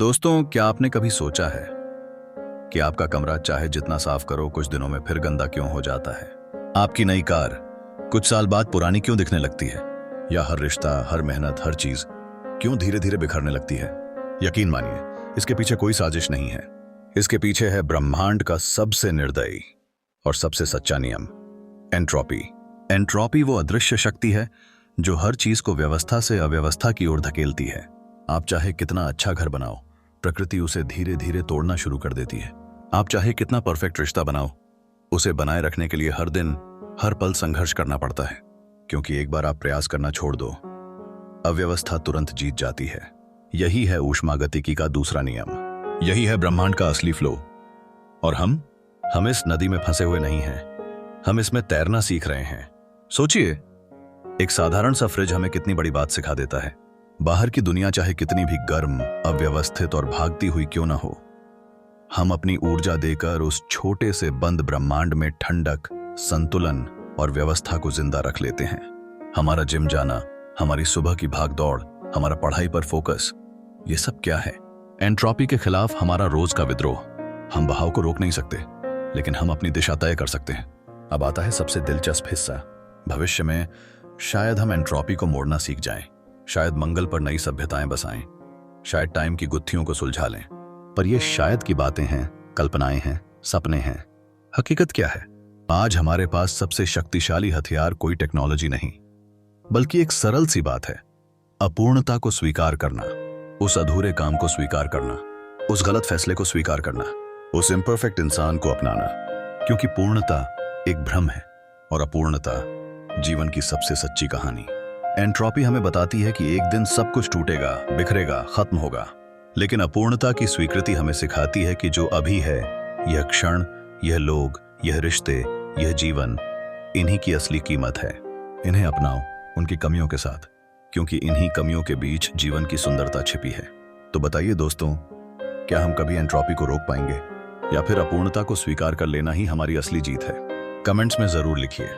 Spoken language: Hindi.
दोस्तों, क्या आपने कभी सोचा है कि आपका कमरा चाहे जितना साफ करो कुछ दिनों में फिर गंदा क्यों हो जाता है? आपकी नई कार कुछ साल बाद पुरानी क्यों दिखने लगती है? या हर रिश्ता, हर मेहनत, हर चीज क्यों धीरे धीरे बिखरने लगती है? यकीन मानिए, इसके पीछे कोई साजिश नहीं है। इसके पीछे है ब्रह्मांड का सबसे निर्दयी और सबसे सच्चा नियम, एंट्रोपी। एंट्रोपी वो अदृश्य शक्ति है जो हर चीज को व्यवस्था से अव्यवस्था की ओर धकेलती है। आप चाहे कितना अच्छा घर बनाओ, प्रकृति उसे धीरे धीरे तोड़ना शुरू कर देती है। आप चाहे कितना परफेक्ट रिश्ता बनाओ, उसे बनाए रखने के लिए हर दिन, हर पल संघर्ष करना पड़ता है। क्योंकि एक बार आप प्रयास करना छोड़ दो, अव्यवस्था तुरंत जीत जाती है। यही है ऊष्मागतिकी का दूसरा नियम, यही है ब्रह्मांड का असली फ्लो। और हम इस नदी में फंसे हुए नहीं हैं, हम इसमें तैरना सीख रहे हैं। सोचिए, एक साधारण सा फ्रिज हमें कितनी बड़ी बात सिखा देता है। बाहर की दुनिया चाहे कितनी भी गर्म, अव्यवस्थित और भागती हुई क्यों ना हो, हम अपनी ऊर्जा देकर उस छोटे से बंद ब्रह्मांड में ठंडक, संतुलन और व्यवस्था को जिंदा रख लेते हैं। हमारा जिम जाना, हमारी सुबह की भाग दौड़, हमारा पढ़ाई पर फोकस, ये सब क्या है? एंट्रोपी के खिलाफ हमारा रोज का विद्रोह। हम बहाव को रोक नहीं सकते, लेकिन हम अपनी दिशा तय कर सकते हैं। अब आता है सबसे दिलचस्प हिस्सा। भविष्य में शायद हम एंट्रोपी को मोड़ना सीख जाएं, शायद मंगल पर नई सभ्यताएं बसाएं, शायद टाइम की गुत्थियों को सुलझा लें। पर ये शायद की बातें हैं, कल्पनाएं हैं, सपने हैं। हकीकत क्या है? आज हमारे पास सबसे शक्तिशाली हथियार कोई टेक्नोलॉजी नहीं, बल्कि एक सरल सी बात है, अपूर्णता को स्वीकार करना, उस अधूरे काम को स्वीकार करना, उस गलत फैसले को स्वीकार करना, उस इम्परफेक्ट इंसान को अपनाना। क्योंकि पूर्णता एक भ्रम है और अपूर्णता जीवन की सबसे सच्ची कहानी। एंट्रोपी हमें बताती है कि एक दिन सब कुछ टूटेगा, बिखरेगा, खत्म होगा। लेकिन अपूर्णता की स्वीकृति हमें सिखाती है कि जो अभी है, यह क्षण, यह लोग, यह रिश्ते, यह जीवन, इन्हीं की असली कीमत है। इन्हें अपनाओ उनकी कमियों के साथ, क्योंकि इन्हीं कमियों के बीच जीवन की सुंदरता छिपी है। तो बताइए दोस्तों, क्या हम कभी एंट्रोपी को रोक पाएंगे, या फिर अपूर्णता को स्वीकार कर लेना ही हमारी असली जीत है? कमेंट्स में जरूर लिखिए।